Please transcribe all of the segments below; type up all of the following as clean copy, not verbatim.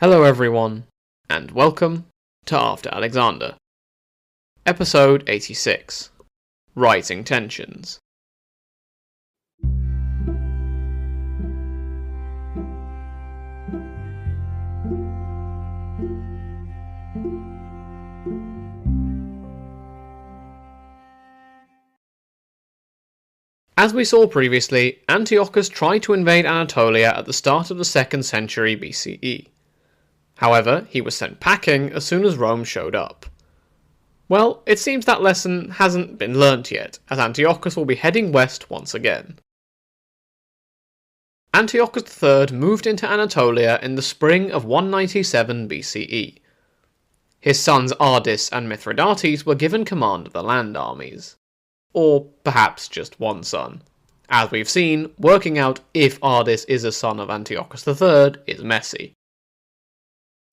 Hello everyone, and welcome to After Alexander. Episode 86, Rising Tensions. As we saw previously, Antiochus tried to invade Anatolia at the start of the 2nd century BCE. However, he was sent packing as soon as Rome showed up. Well, it seems that lesson hasn't been learnt yet, as Antiochus will be heading west once again. Antiochus III moved into Anatolia in the spring of 197 BCE. His sons Ardys and Mithridates were given command of the land armies. Or perhaps just one son. As we've seen, working out if Ardys is a son of Antiochus III is messy.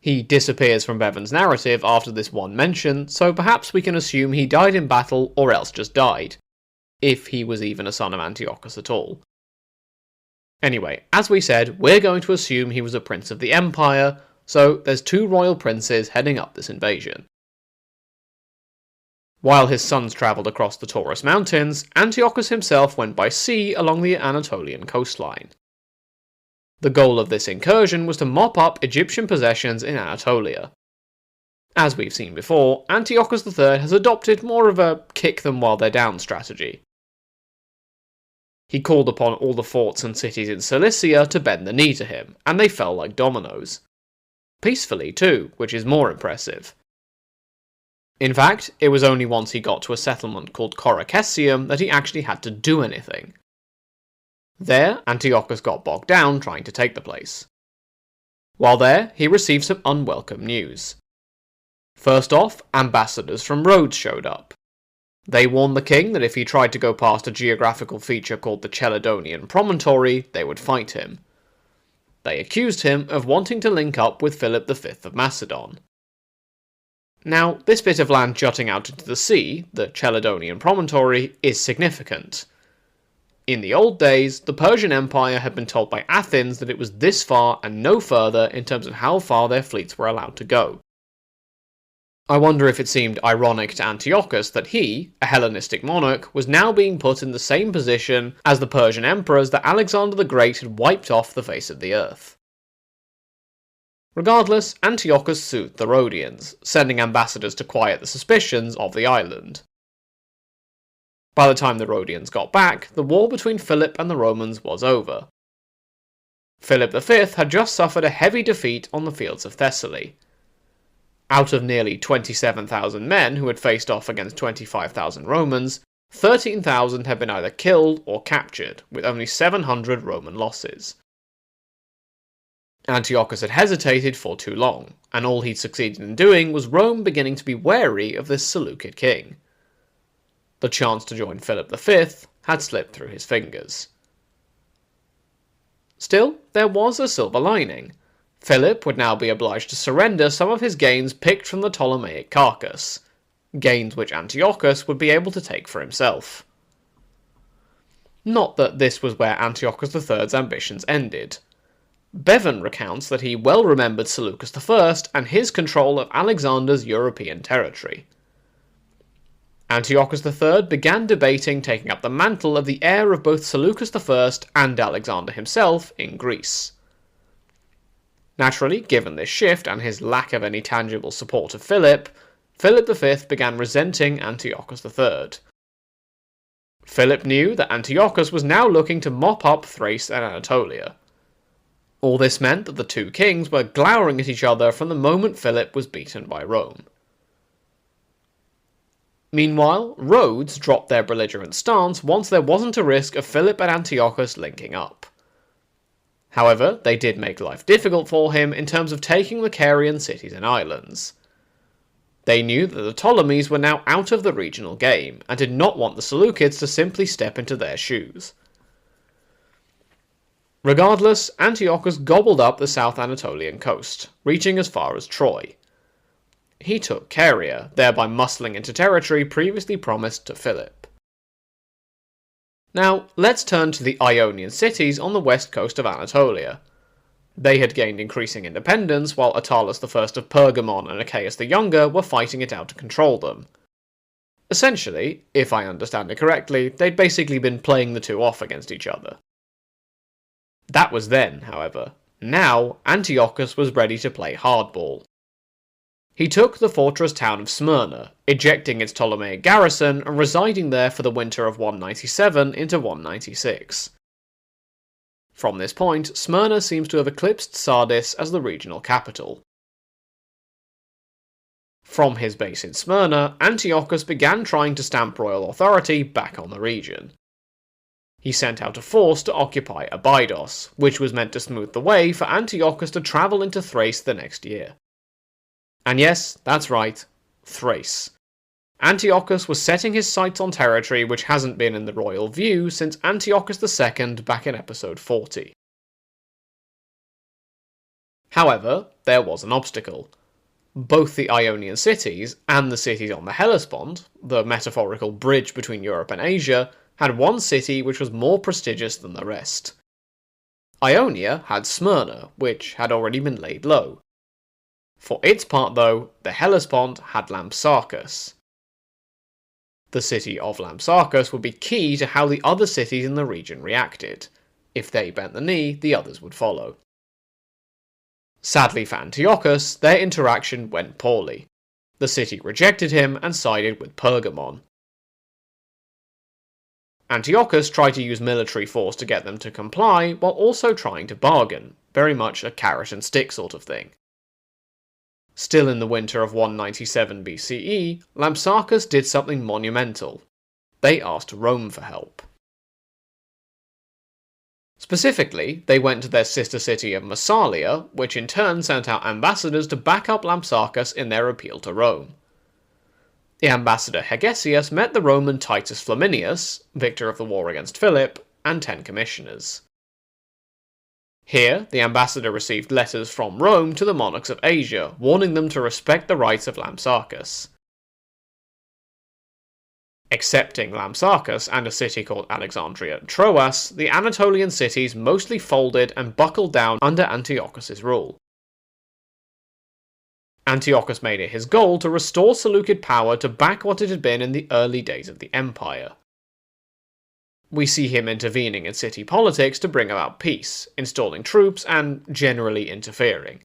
He disappears from Bevan's narrative after this one mention, so perhaps we can assume he died in battle or else just died, if he was even a son of Antiochus at all. Anyway, as we said, we're going to assume he was a prince of the empire, so there's two royal princes heading up this invasion. While his sons travelled across the Taurus mountains, Antiochus himself went by sea along the Anatolian coastline. The goal of this incursion was to mop up Egyptian possessions in Anatolia. As we've seen before, Antiochus III has adopted more of a kick them while they're down strategy. He called upon all the forts and cities in Cilicia to bend the knee to him, and they fell like dominoes. Peacefully too, which is more impressive. In fact, it was only once he got to a settlement called Coracesium that he actually had to do anything. There, Antiochus got bogged down trying to take the place. While there, he received some unwelcome news. First off, ambassadors from Rhodes showed up. They warned the king that if he tried to go past a geographical feature called the Chelidonian Promontory, they would fight him. They accused him of wanting to link up with Philip V of Macedon. Now, this bit of land jutting out into the sea, the Chelidonian Promontory, is significant. In the old days, the Persian Empire had been told by Athens that it was this far and no further in terms of how far their fleets were allowed to go. I wonder if it seemed ironic to Antiochus that he, a Hellenistic monarch, was now being put in the same position as the Persian emperors that Alexander the Great had wiped off the face of the earth. Regardless, Antiochus soothed the Rhodians, sending ambassadors to quiet the suspicions of the island. By the time the Rhodians got back, the war between Philip and the Romans was over. Philip V had just suffered a heavy defeat on the fields of Thessaly. Out of nearly 27,000 men who had faced off against 25,000 Romans, 13,000 had been either killed or captured, with only 700 Roman losses. Antiochus had hesitated for too long, and all he'd succeeded in doing was Rome beginning to be wary of this Seleucid king. The chance to join Philip V had slipped through his fingers. Still, there was a silver lining. Philip would now be obliged to surrender some of his gains picked from the Ptolemaic carcass, gains which Antiochus would be able to take for himself. Not that this was where Antiochus III's ambitions ended. Bevan recounts that he well remembered Seleucus I and his control of Alexander's European territory. Antiochus III began debating taking up the mantle of the heir of both Seleucus I and Alexander himself in Greece. Naturally, given this shift and his lack of any tangible support of Philip, Philip V began resenting Antiochus III. Philip knew that Antiochus was now looking to mop up Thrace and Anatolia. All this meant that the two kings were glowering at each other from the moment Philip was beaten by Rome. Meanwhile, Rhodes dropped their belligerent stance once there wasn't a risk of Philip and Antiochus linking up. However, they did make life difficult for him in terms of taking the Carian cities and islands. They knew that the Ptolemies were now out of the regional game, and did not want the Seleucids to simply step into their shoes. Regardless, Antiochus gobbled up the South Anatolian coast, reaching as far as Troy. He took Caria, thereby muscling into territory previously promised to Philip. Now, let's turn to the Ionian cities on the west coast of Anatolia. They had gained increasing independence, while Attalus I of Pergamon and Achaeus the Younger were fighting it out to control them. Essentially, if I understand it correctly, they'd basically been playing the two off against each other. That was then, however. Now, Antiochus was ready to play hardball. He took the fortress town of Smyrna, ejecting its Ptolemaic garrison and residing there for the winter of 197 into 196. From this point, Smyrna seems to have eclipsed Sardis as the regional capital. From his base in Smyrna, Antiochus began trying to stamp royal authority back on the region. He sent out a force to occupy Abydos, which was meant to smooth the way for Antiochus to travel into Thrace the next year. And yes, that's right, Thrace. Antiochus was setting his sights on territory which hasn't been in the royal view since Antiochus II back in episode 40. However, there was an obstacle. Both the Ionian cities and the cities on the Hellespont, the metaphorical bridge between Europe and Asia, had one city which was more prestigious than the rest. Ionia had Smyrna, which had already been laid low. For its part though, the Hellespont had Lampsacus. The city of Lampsacus would be key to how the other cities in the region reacted. If they bent the knee, the others would follow. Sadly for Antiochus, their interaction went poorly. The city rejected him and sided with Pergamon. Antiochus tried to use military force to get them to comply, while also trying to bargain, very much a carrot and stick sort of thing. Still in the winter of 197 BCE, Lampsacus did something monumental. They asked Rome for help. Specifically, they went to their sister city of Massalia, which in turn sent out ambassadors to back up Lampsacus in their appeal to Rome. The ambassador Hegesias met the Roman Titus Flaminius, victor of the war against Philip, and 10 commissioners. Here, the ambassador received letters from Rome to the monarchs of Asia, warning them to respect the rights of Lampsacus. Excepting Lampsacus and a city called Alexandria and Troas, the Anatolian cities mostly folded and buckled down under Antiochus's rule. Antiochus made it his goal to restore Seleucid power to back what it had been in the early days of the empire. We see him intervening in city politics to bring about peace, installing troops, and generally interfering.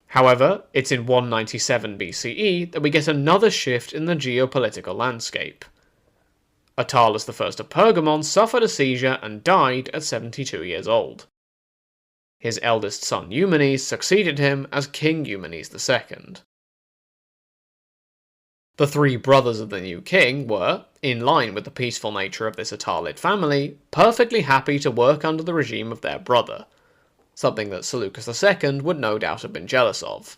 However, it's in 197 BCE that we get another shift in the geopolitical landscape. Attalus I of Pergamon suffered a seizure and died at 72 years old. His eldest son Eumenes succeeded him as King Eumenes II. The 3 brothers of the new king were, in line with the peaceful nature of this Attalid family, perfectly happy to work under the regime of their brother, something that Seleucus II would no doubt have been jealous of.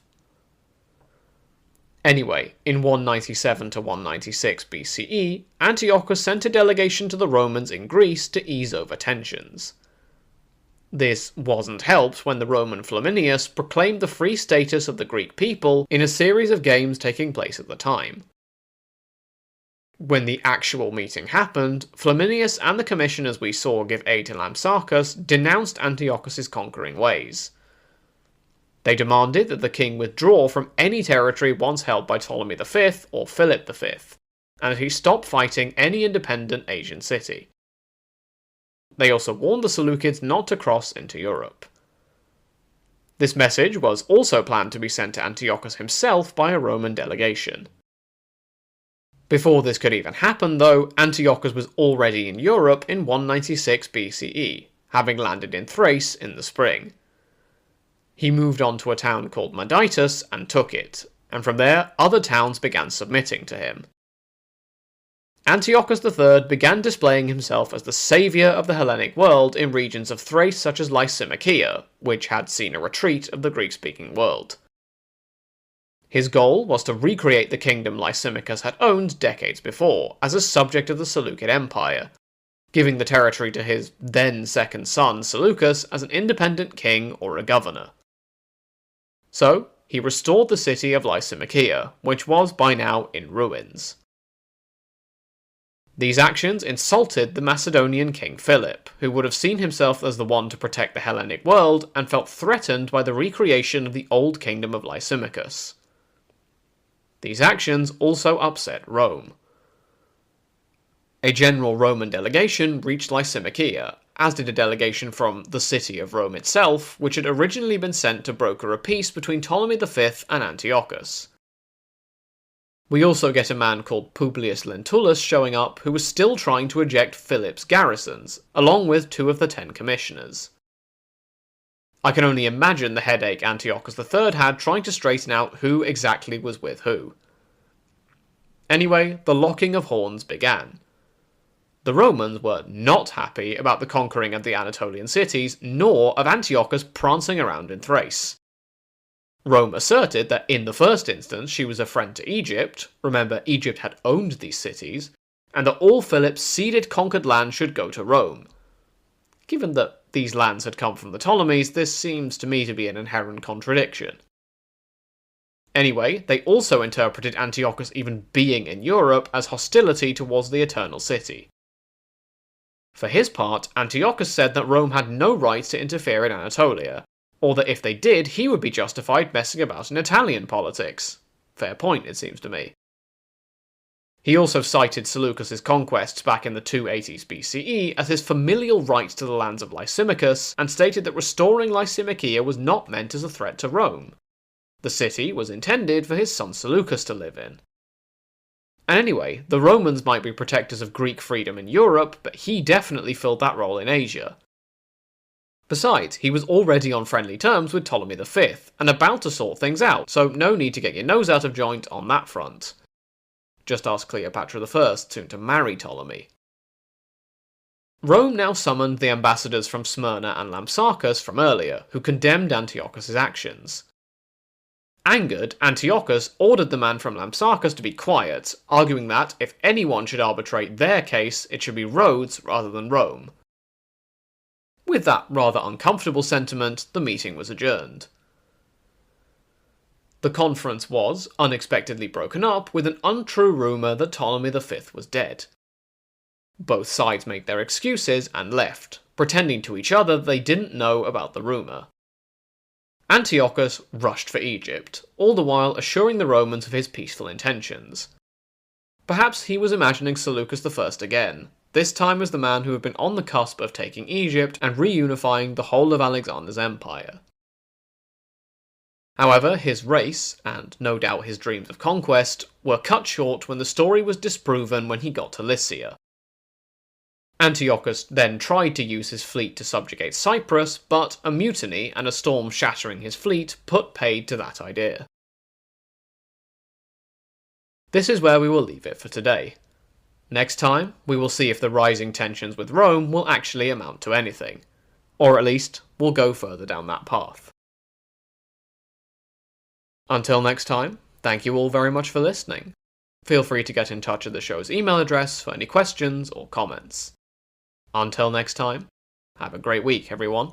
Anyway, in 197 to 196 BCE, Antiochus sent a delegation to the Romans in Greece to ease over tensions. This wasn't helped when the Roman Flaminius proclaimed the free status of the Greek people in a series of games taking place at the time. When the actual meeting happened, Flaminius and the commissioners we saw give aid to Lampsacus denounced Antiochus's conquering ways. They demanded that the king withdraw from any territory once held by Ptolemy V or Philip V, and that he stop fighting any independent Asian city. They also warned the Seleucids not to cross into Europe. This message was also planned to be sent to Antiochus himself by a Roman delegation. Before this could even happen, though, Antiochus was already in Europe in 196 BCE, having landed in Thrace in the spring. He moved on to a town called Maditus and took it, and from there other towns began submitting to him. Antiochus III began displaying himself as the saviour of the Hellenic world in regions of Thrace such as Lysimachia, which had seen a retreat of the Greek-speaking world. His goal was to recreate the kingdom Lysimachus had owned decades before, as a subject of the Seleucid Empire, giving the territory to his then second son Seleucus as an independent king or a governor. So, he restored the city of Lysimachia, which was by now in ruins. These actions insulted the Macedonian king Philip, who would have seen himself as the one to protect the Hellenic world and felt threatened by the recreation of the old kingdom of Lysimachus. These actions also upset Rome. A general Roman delegation reached Lysimachia, as did a delegation from the city of Rome itself, which had originally been sent to broker a peace between Ptolemy V and Antiochus. We also get a man called Publius Lentulus showing up, who was still trying to eject Philip's garrisons, along with 2 of the 10 commissioners. I can only imagine the headache Antiochus III had trying to straighten out who exactly was with who. Anyway, the locking of horns began. The Romans were not happy about the conquering of the Anatolian cities, nor of Antiochus prancing around in Thrace. Rome asserted that in the first instance she was a friend to Egypt, remember Egypt had owned these cities, and that all Philip's ceded conquered land should go to Rome. Given that these lands had come from the Ptolemies, this seems to me to be an inherent contradiction. Anyway, they also interpreted Antiochus even being in Europe as hostility towards the Eternal City. For his part, Antiochus said that Rome had no right to interfere in Anatolia, or that if they did, he would be justified messing about in Italian politics. Fair point, it seems to me. He also cited Seleucus' conquests back in the 280s BCE as his familial right to the lands of Lysimachus, and stated that restoring Lysimachia was not meant as a threat to Rome. The city was intended for his son Seleucus to live in. And anyway, the Romans might be protectors of Greek freedom in Europe, but he definitely filled that role in Asia. Besides, he was already on friendly terms with Ptolemy V, and about to sort things out, so no need to get your nose out of joint on that front. Just ask Cleopatra I, soon to marry Ptolemy. Rome now summoned the ambassadors from Smyrna and Lampsacus from earlier, who condemned Antiochus' actions. Angered, Antiochus ordered the man from Lampsacus to be quiet, arguing that, if anyone should arbitrate their case, it should be Rhodes rather than Rome. With that rather uncomfortable sentiment, the meeting was adjourned. The conference was unexpectedly broken up with an untrue rumour that Ptolemy V was dead. Both sides made their excuses and left, pretending to each other they didn't know about the rumour. Antiochus rushed for Egypt, all the while assuring the Romans of his peaceful intentions. Perhaps he was imagining Seleucus I again, this time as the man who had been on the cusp of taking Egypt and reunifying the whole of Alexander's empire. However, his race, and no doubt his dreams of conquest, were cut short when the story was disproven when he got to Lycia. Antiochus then tried to use his fleet to subjugate Cyprus, but a mutiny and a storm shattering his fleet put paid to that idea. This is where we will leave it for today. Next time, we will see if the rising tensions with Rome will actually amount to anything, or at least we'll go further down that path. Until next time, thank you all very much for listening. Feel free to get in touch at the show's email address for any questions or comments. Until next time, have a great week, everyone.